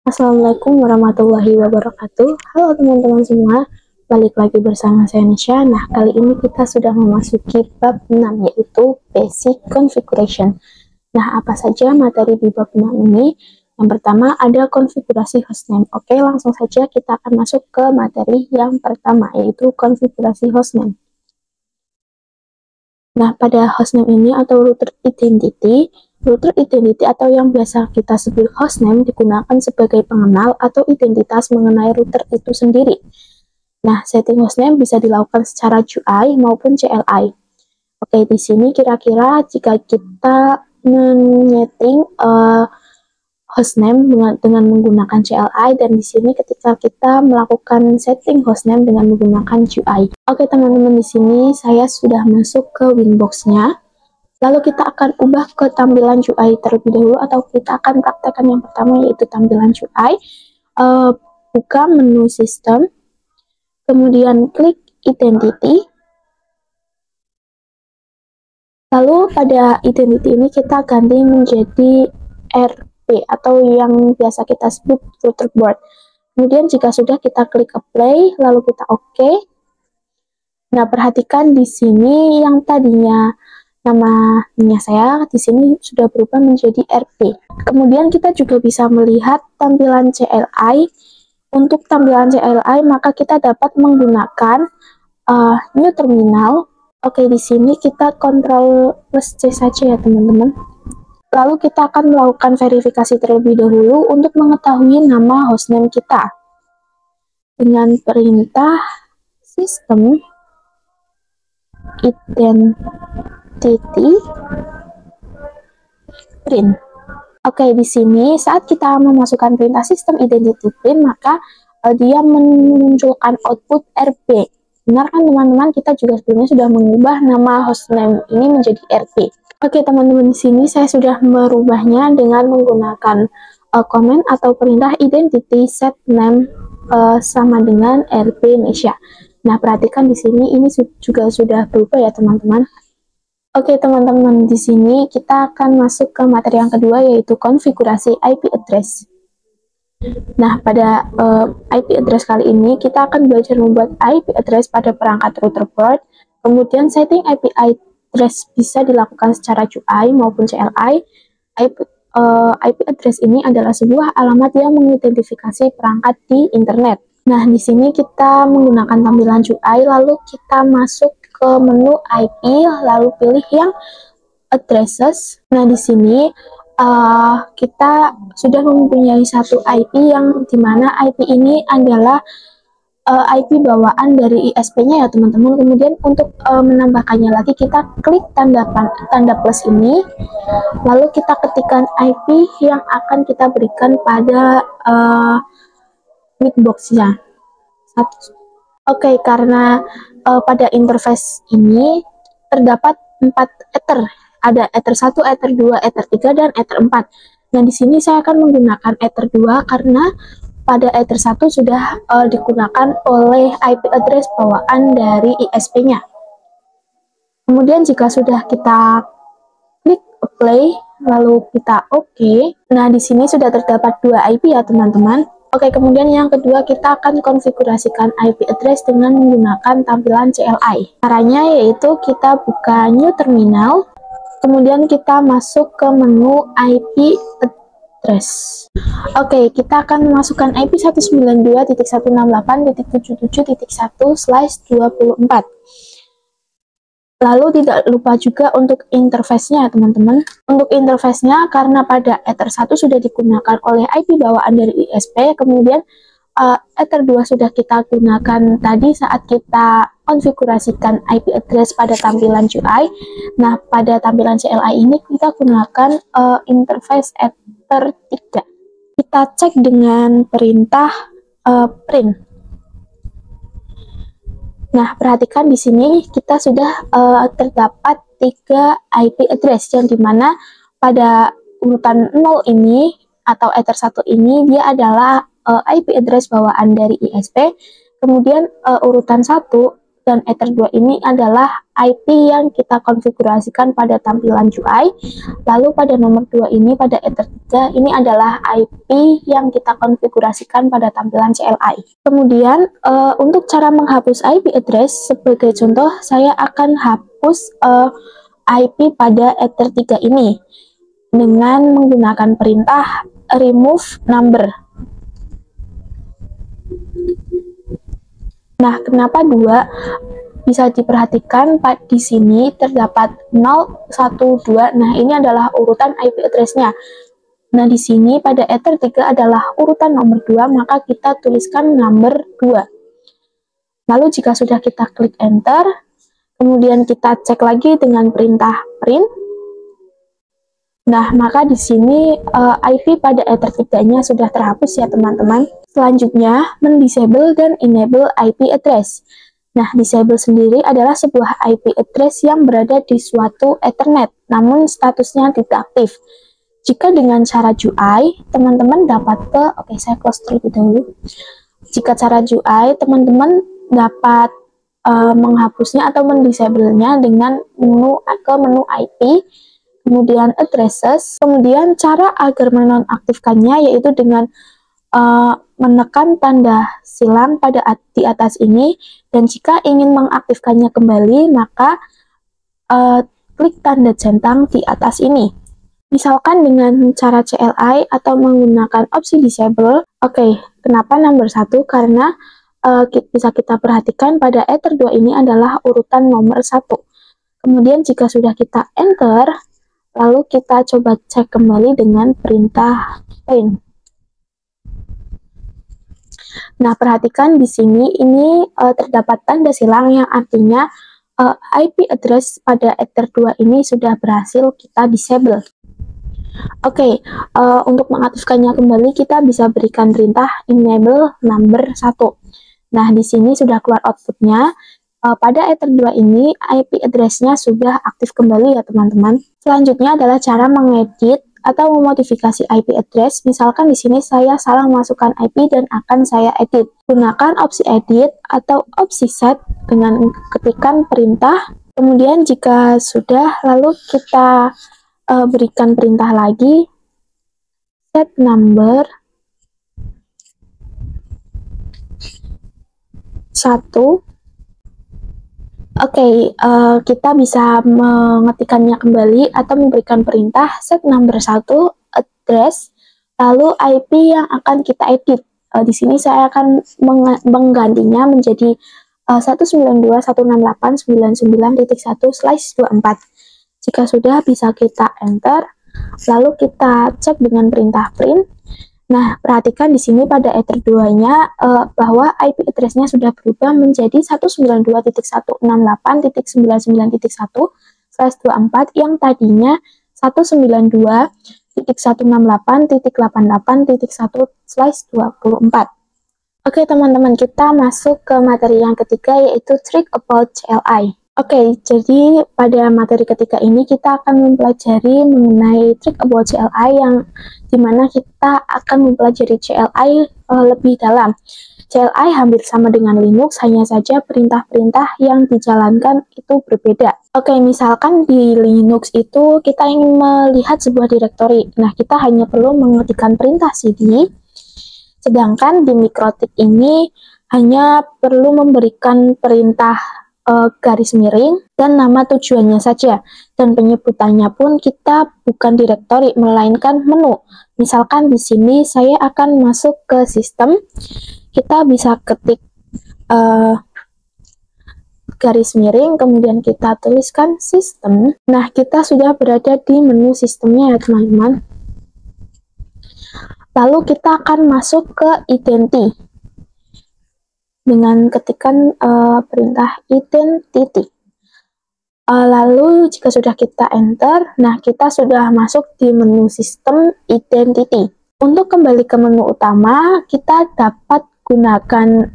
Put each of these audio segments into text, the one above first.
Assalamualaikum warahmatullahi wabarakatuh. Halo teman-teman semua, balik lagi bersama saya Nisha. Nah, kali ini kita sudah memasuki bab 6 yaitu Basic Configuration. Nah, apa saja materi di bab 6 ini? Yang pertama ada konfigurasi hostname. Oke, langsung saja kita akan masuk ke materi yang pertama yaitu konfigurasi hostname. Nah, pada hostname ini atau router identity atau yang biasa kita sebut hostname digunakan sebagai pengenal atau identitas mengenai router itu sendiri. Nah, setting hostname bisa dilakukan secara GUI maupun CLI. Oke, di sini kira-kira jika kita menyeting hostname dengan menggunakan CLI, dan di sini ketika kita melakukan setting hostname dengan menggunakan GUI. Oke teman-teman, di sini saya sudah masuk ke Winbox-nya. Lalu kita akan ubah ke tampilan GUI terlebih dahulu, atau kita akan praktekkan yang pertama yaitu tampilan GUI. Buka menu sistem, kemudian klik identity. Lalu pada identity ini kita ganti menjadi RP atau yang biasa kita sebut router board. Kemudian jika sudah, kita klik apply, lalu kita OK. Nah, perhatikan di sini yang tadinya namanya saya di sini sudah berubah menjadi RP. Kemudian kita juga bisa melihat tampilan CLI. Untuk tampilan CLI maka kita dapat menggunakan new terminal. Oke, di sini kita Ctrl plus C saja ya teman-teman. Lalu kita akan melakukan verifikasi terlebih dahulu untuk mengetahui nama hostname kita dengan perintah sistem identity print. Oke, di sini saat kita memasukkan perintah sistem identity print maka dia memunculkan output RP. Benar kan teman-teman? Kita juga sebelumnya sudah mengubah nama hostname ini menjadi RP. Oke teman-teman, di sini saya sudah merubahnya dengan menggunakan komen atau perintah identity set name sama dengan RP Nisha. Nah, perhatikan di sini ini juga sudah berubah ya teman-teman. Oke teman-teman, di sini kita akan masuk ke materi yang kedua yaitu konfigurasi IP address. Nah, pada IP address kali ini kita akan belajar membuat IP address pada perangkat router board. Kemudian setting IP address bisa dilakukan secara GUI maupun CLI. IP address ini adalah sebuah alamat yang mengidentifikasi perangkat di internet. Nah, di sini kita menggunakan tampilan GUI, lalu kita masuk ke menu IP, lalu pilih yang addresses. Nah, di sini kita sudah mempunyai satu IP yang dimana IP ini adalah IP bawaan dari ISP-nya ya teman-teman. Kemudian untuk menambahkannya lagi kita klik tanda plus ini, lalu kita ketikkan IP yang akan kita berikan pada Winbox-nya. Oke, karena pada interface ini terdapat 4 ether. Ada ether 1, ether 2, ether 3, dan ether 4. Nah, di sini saya akan menggunakan ether 2 karena pada ether 1 sudah digunakan oleh IP address bawaan dari ISP-nya. Kemudian jika sudah kita klik apply, lalu kita OK. Nah, di sini sudah terdapat 2 IP ya teman-teman. Oke, kemudian yang kedua kita akan konfigurasikan IP address dengan menggunakan tampilan CLI. Caranya yaitu kita buka new terminal, kemudian kita masuk ke menu IP address. Oke, kita akan memasukkan IP 192.168.77.1/24. Lalu tidak lupa juga untuk interface-nya teman-teman. Untuk interface-nya karena pada ether 1 sudah digunakan oleh IP bawaan dari ISP, kemudian ether 2 sudah kita gunakan tadi saat kita konfigurasikan IP address pada tampilan GUI. Nah, pada tampilan CLI ini kita gunakan interface ether 3. Kita cek dengan perintah print. Nah, perhatikan di sini kita sudah terdapat 3 IP address yang dimana pada urutan 0 ini atau ether 1 ini dia adalah IP address bawaan dari ISP. Kemudian urutan 1 dan Ether 2 ini adalah IP yang kita konfigurasikan pada tampilan UI. Lalu pada nomor 2 ini, pada Ether 3, ini adalah IP yang kita konfigurasikan pada tampilan CLI. Kemudian, untuk cara menghapus IP address, sebagai contoh, saya akan hapus IP pada Ether 3 ini dengan menggunakan perintah remove number. Nah, kenapa 2? Bisa diperhatikan di sini terdapat 0, 1, 2. Nah, ini adalah urutan IP address-nya. Nah, di sini pada Ether 3 adalah urutan nomor 2, maka kita tuliskan number 2. Lalu jika sudah kita klik enter, kemudian kita cek lagi dengan perintah print. Nah, maka di sini IP pada Ether 3-nya sudah terhapus ya teman-teman. Selanjutnya, mendisable dan enable IP address. Nah, disable sendiri adalah sebuah IP address yang berada di suatu Ethernet, namun statusnya tidak aktif. Jika dengan cara GUI, teman-teman dapat saya close terlebih dahulu. Jika cara GUI, teman-teman dapat menghapusnya atau mendisable-nya dengan menu IP, kemudian addresses, kemudian cara agar menonaktifkannya yaitu dengan menekan tanda silang di atas ini, dan jika ingin mengaktifkannya kembali, maka klik tanda centang di atas ini. Misalkan dengan cara CLI atau menggunakan opsi disable. Kenapa nomor 1? Karena bisa kita perhatikan pada Ether 2 ini adalah urutan nomor 1. Kemudian jika sudah kita enter, lalu kita coba cek kembali dengan perintah print. Nah, perhatikan di sini ini terdapat tanda silang yang artinya IP address pada Ether 2 ini sudah berhasil kita disable. Untuk mengaktifkannya kembali kita bisa berikan perintah enable number 1. Nah, di sini sudah keluar outputnya. Pada Ether 2 ini IP address-nya sudah aktif kembali ya teman-teman. Selanjutnya adalah cara mengedit atau memodifikasi IP address. Misalkan di sini saya salah masukkan IP dan akan saya edit. Gunakan opsi edit atau opsi set dengan ketikan perintah. Kemudian jika sudah, lalu kita berikan perintah lagi set number 1. Kita bisa mengetikkannya kembali atau memberikan perintah set number 1 address, lalu IP yang akan kita edit. Di sini saya akan menggantinya menjadi 192.168.99.1/24. Jika sudah, bisa kita enter, lalu kita cek dengan perintah print. Nah, perhatikan di sini pada Ether 2-nya bahwa IP address-nya sudah berubah menjadi 192.168.99.1/24 yang tadinya 192.168.88.1/24. Teman-teman, kita masuk ke materi yang ketiga, yaitu trick about CLI. Jadi pada materi ketiga ini kita akan mempelajari mengenai trick about CLI, yang dimana kita akan mempelajari CLI lebih dalam. CLI hampir sama dengan Linux, hanya saja perintah-perintah yang dijalankan itu berbeda. Misalkan di Linux itu kita ingin melihat sebuah direktori. Nah, kita hanya perlu mengetikkan perintah cd, sedangkan di MikroTik ini hanya perlu memberikan perintah garis miring dan nama tujuannya saja, dan penyebutannya pun kita bukan direktori melainkan menu. Misalkan di sini saya akan masuk ke sistem, kita bisa ketik garis miring, kemudian kita tuliskan sistem. Nah, kita sudah berada di menu sistemnya ya teman-teman. Lalu kita akan masuk ke identity dengan ketikan perintah identity. Lalu jika sudah kita enter, nah kita sudah masuk di menu sistem identity. Untuk kembali ke menu utama, kita dapat gunakan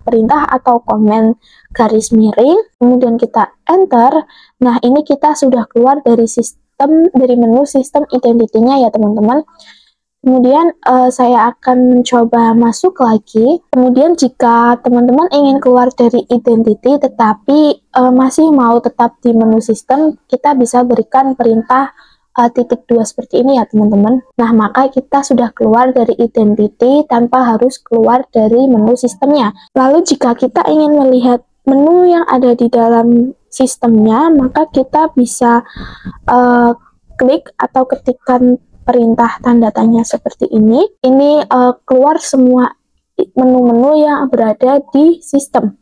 perintah atau komen garis miring, kemudian kita enter. Nah, ini kita sudah keluar dari menu sistem identity-nya ya teman-teman. Kemudian saya akan mencoba masuk lagi. Kemudian jika teman-teman ingin keluar dari identity tetapi masih mau tetap di menu sistem, kita bisa berikan perintah titik 2 seperti ini ya teman-teman. Nah, maka kita sudah keluar dari identity tanpa harus keluar dari menu sistemnya. Lalu jika kita ingin melihat menu yang ada di dalam sistemnya, maka kita bisa klik atau ketikkan perintah tanda tanya seperti ini. Ini keluar semua menu-menu yang berada di sistem.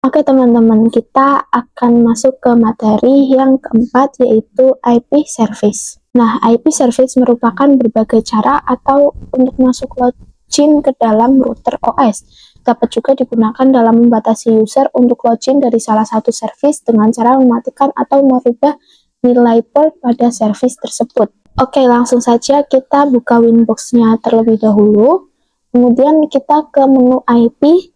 Oke teman-teman, kita akan masuk ke materi yang keempat, yaitu IP service. Nah, IP service merupakan berbagai cara atau untuk masuk login ke dalam router OS. Dapat juga digunakan dalam membatasi user untuk login dari salah satu service dengan cara mematikan atau merubah nilai port pada service tersebut. Oke, langsung saja kita buka Winbox-nya terlebih dahulu. Kemudian kita ke menu IP,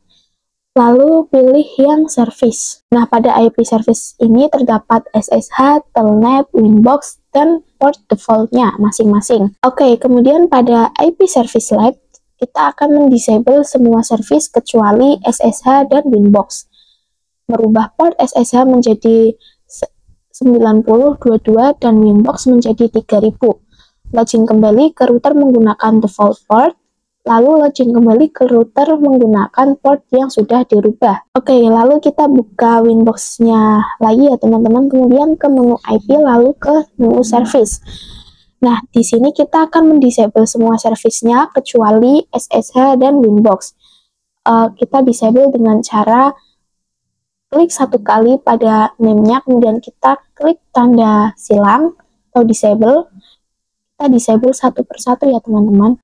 lalu pilih yang service. Nah, pada IP service ini terdapat SSH, Telnet, Winbox, dan port default-nya masing-masing. Oke, kemudian pada IP service lab, kita akan mendisable semua service kecuali SSH dan Winbox. Merubah port SSH menjadi 9022 dan Winbox menjadi 3000. Login kembali ke router menggunakan default port, lalu login kembali ke router menggunakan port yang sudah dirubah. Oke, lalu kita buka Winbox-nya lagi ya teman-teman, kemudian ke menu IP, lalu ke menu service. Nah, di sini kita akan mendisable semua service-nya kecuali SSH dan Winbox. Kita disable dengan cara klik satu kali pada name-nya, kemudian kita klik tanda silang atau disable. Kita disable satu persatu ya teman-teman.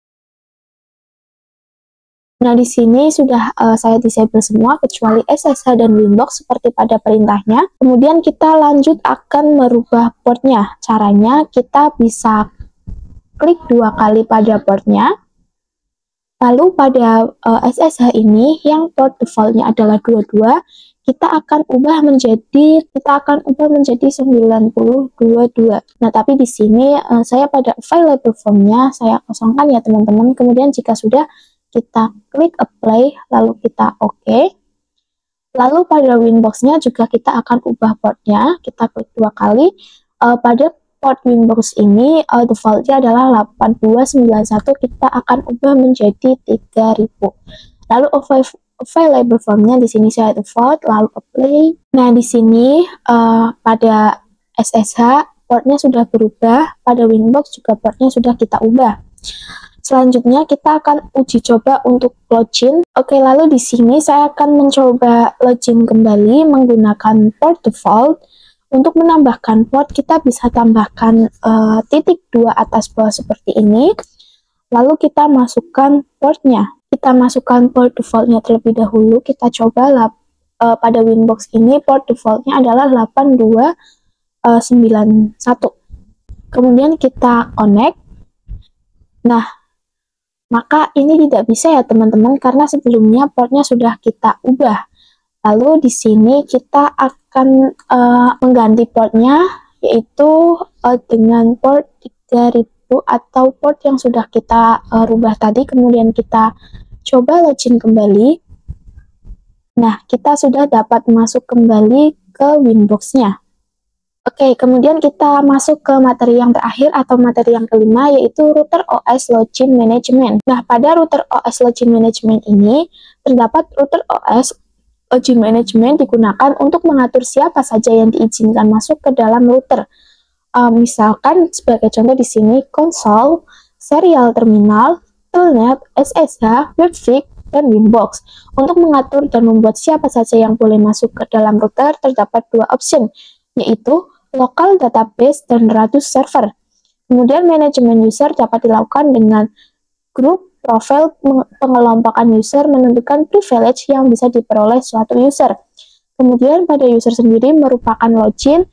Nah, di sini sudah saya disable semua kecuali SSH dan Winbox seperti pada perintahnya. Kemudian kita lanjut akan merubah portnya. Caranya kita bisa klik dua kali pada portnya. Lalu pada SSH ini yang port defaultnya adalah 22, kita akan ubah menjadi 9022. Nah, tapi di sini saya pada available form-nya saya kosongkan ya teman-teman. Kemudian jika sudah, kita klik apply, lalu kita OK. Lalu pada Winbox-nya juga kita akan ubah portnya, kita klik dua kali. Pada port Winbox ini defaultnya adalah 8291, kita akan ubah menjadi 3000. Lalu available form-nya di sini saya default, lalu apply. Nah, di sini pada SSH portnya sudah berubah, pada Winbox juga portnya sudah kita ubah. Selanjutnya kita akan uji coba untuk login. Oke, lalu di sini saya akan mencoba login kembali menggunakan port default. Untuk menambahkan port, kita bisa tambahkan titik 2 atas bawah seperti ini. Lalu kita masukkan portnya. Kita masukkan port defaultnya terlebih dahulu. Kita coba pada Winbox ini port defaultnya adalah 8291. Kemudian kita connect. Nah, maka ini tidak bisa ya teman-teman karena sebelumnya portnya sudah kita ubah. Lalu di sini kita akan mengganti portnya, yaitu dengan port 3000 atau port yang sudah kita rubah tadi. Kemudian kita coba login kembali. Nah, kita sudah dapat masuk kembali ke Winbox-nya. Oke, kemudian kita masuk ke materi yang terakhir atau materi yang kelima, yaitu router OS Login Management. Nah, pada router OS Login Management ini terdapat router OS Login Management digunakan untuk mengatur siapa saja yang diizinkan masuk ke dalam router. Misalkan sebagai contoh di sini konsol, serial terminal, telnet, SSH, webfig, dan Winbox. Untuk mengatur dan membuat siapa saja yang boleh masuk ke dalam router terdapat dua option, yaitu local database dan radius server. Kemudian manajemen user dapat dilakukan dengan grup profil pengelompokan user menentukan privilege yang bisa diperoleh suatu user. Kemudian pada user sendiri merupakan login,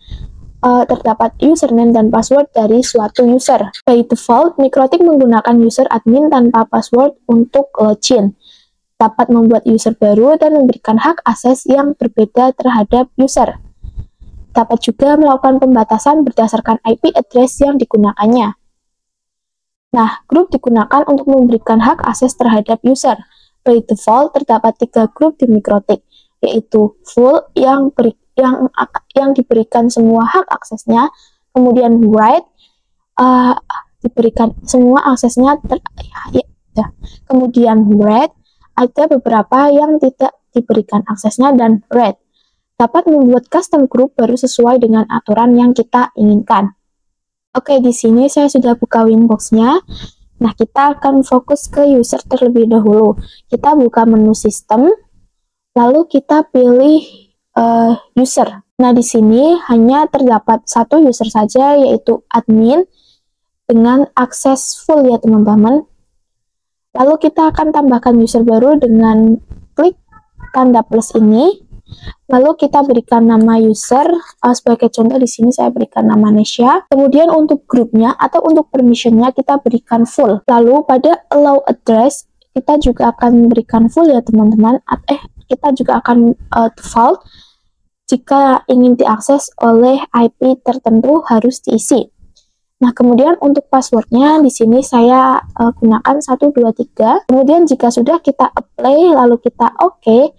terdapat username dan password dari suatu user. By default, Mikrotik menggunakan user admin tanpa password untuk login. Dapat membuat user baru dan memberikan hak akses yang berbeda terhadap user. Dapat juga melakukan pembatasan berdasarkan IP address yang digunakannya. Nah, grup digunakan untuk memberikan hak akses terhadap user. By default, terdapat 3 grup di Mikrotik, yaitu full yang diberikan semua hak aksesnya, kemudian write diberikan semua aksesnya, kemudian read ada beberapa yang tidak diberikan aksesnya, dan read dapat membuat custom group baru sesuai dengan aturan yang kita inginkan. Oke, di sini saya sudah buka Winbox-nya. Nah, kita akan fokus ke user terlebih dahulu. Kita buka menu sistem, lalu kita pilih user. Nah, di sini hanya terdapat satu user saja, yaitu admin, dengan akses full ya teman-teman. Lalu kita akan tambahkan user baru dengan klik tanda plus ini. Lalu kita berikan nama user, sebagai contoh di sini saya berikan nama Nesya. Kemudian untuk grupnya atau untuk permissionnya kita berikan full. Lalu pada allow address kita juga akan berikan full ya teman-teman. Kita juga akan default. Jika ingin diakses oleh IP tertentu harus diisi. Nah, kemudian untuk passwordnya di sini saya gunakan 123. Kemudian jika sudah kita apply lalu kita oke.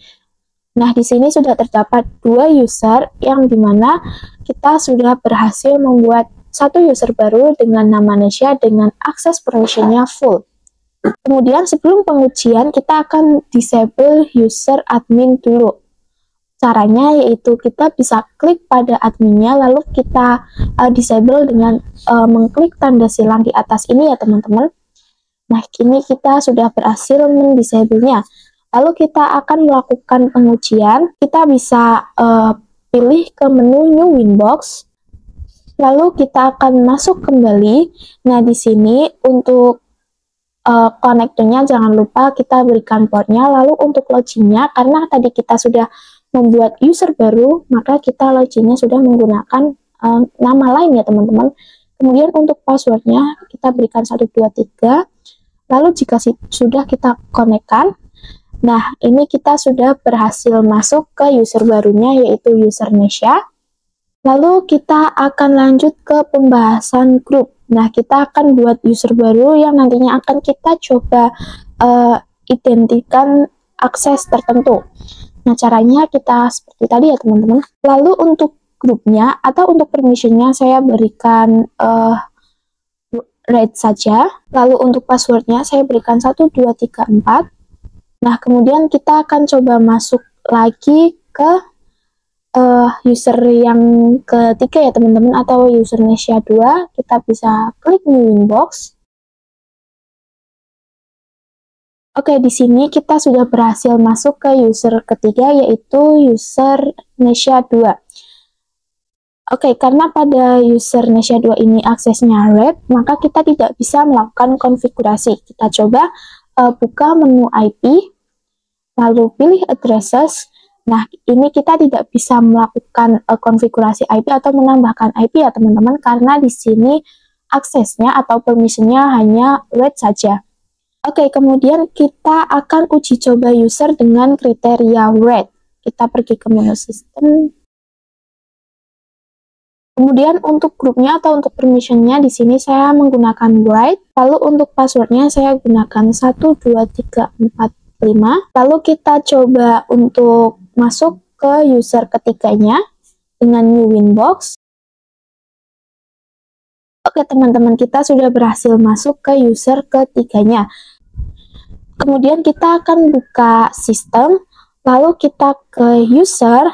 Nah, di sini sudah terdapat 2 user yang dimana kita sudah berhasil membuat satu user baru dengan nama Nesya dengan akses permissionnya full. Kemudian sebelum pengujian kita akan disable user admin dulu. Caranya yaitu kita bisa klik pada adminnya lalu kita disable dengan mengklik tanda silang di atas ini ya teman-teman. Nah, kini kita sudah berhasil mendisable-nya. Lalu kita akan melakukan pengujian. Kita bisa pilih ke menu New Winbox. Lalu kita akan masuk kembali. Nah, di sini untuk konektornya jangan lupa kita berikan portnya. Lalu untuk loginnya, karena tadi kita sudah membuat user baru, maka kita loginnya sudah menggunakan nama lain ya teman-teman. Kemudian untuk passwordnya kita berikan 123. Lalu jika sudah kita konekkan, nah ini kita sudah berhasil masuk ke user barunya yaitu user Nesya. Lalu kita akan lanjut ke pembahasan grup. Nah, kita akan buat user baru yang nantinya akan kita coba identikan akses tertentu. Nah, caranya kita seperti tadi ya teman-teman. Lalu untuk grupnya atau untuk permissionnya saya berikan read saja. Lalu untuk passwordnya saya berikan 1234. Nah, kemudian kita akan coba masuk lagi ke user yang ketiga ya teman-teman, atau user Nesya 2. Kita bisa klik New Winbox. Oke, di sini kita sudah berhasil masuk ke user ketiga yaitu user Nesya 2. Oke, karena pada user Nesya 2 ini aksesnya read, maka kita tidak bisa melakukan konfigurasi. Kita coba buka menu IP, lalu pilih addresses. Nah, ini kita tidak bisa melakukan konfigurasi IP atau menambahkan IP ya teman-teman, karena di sini aksesnya atau permissionnya hanya read saja. Oke, kemudian kita akan uji coba user dengan kriteria read. Kita pergi ke menu sistem. Kemudian untuk grupnya atau untuk permissionnya di sini saya menggunakan write. Lalu untuk passwordnya saya gunakan 12345. Lalu kita coba untuk masuk ke user ketiganya dengan New Winbox. Oke teman-teman, kita sudah berhasil masuk ke user ketiganya. Kemudian kita akan buka sistem, lalu kita ke user,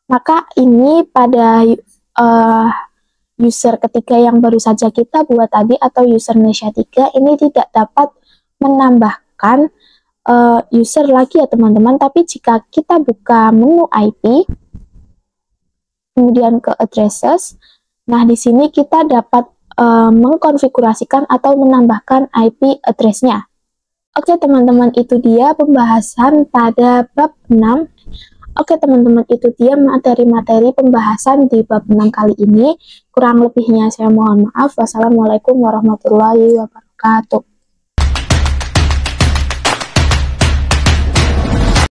maka ini pada user ketiga yang baru saja kita buat tadi atau user Nesya 3 ini tidak dapat menambahkan user lagi ya teman-teman. Tapi jika kita buka menu IP, kemudian ke addresses, nah di sini kita dapat mengkonfigurasikan atau menambahkan IP address-nya. Oke teman-teman, itu dia pembahasan pada bab 6. Oke teman-teman, itu dia materi-materi pembahasan di bab 6 kali ini. Kurang lebihnya saya mohon maaf. Wassalamualaikum warahmatullahi wabarakatuh.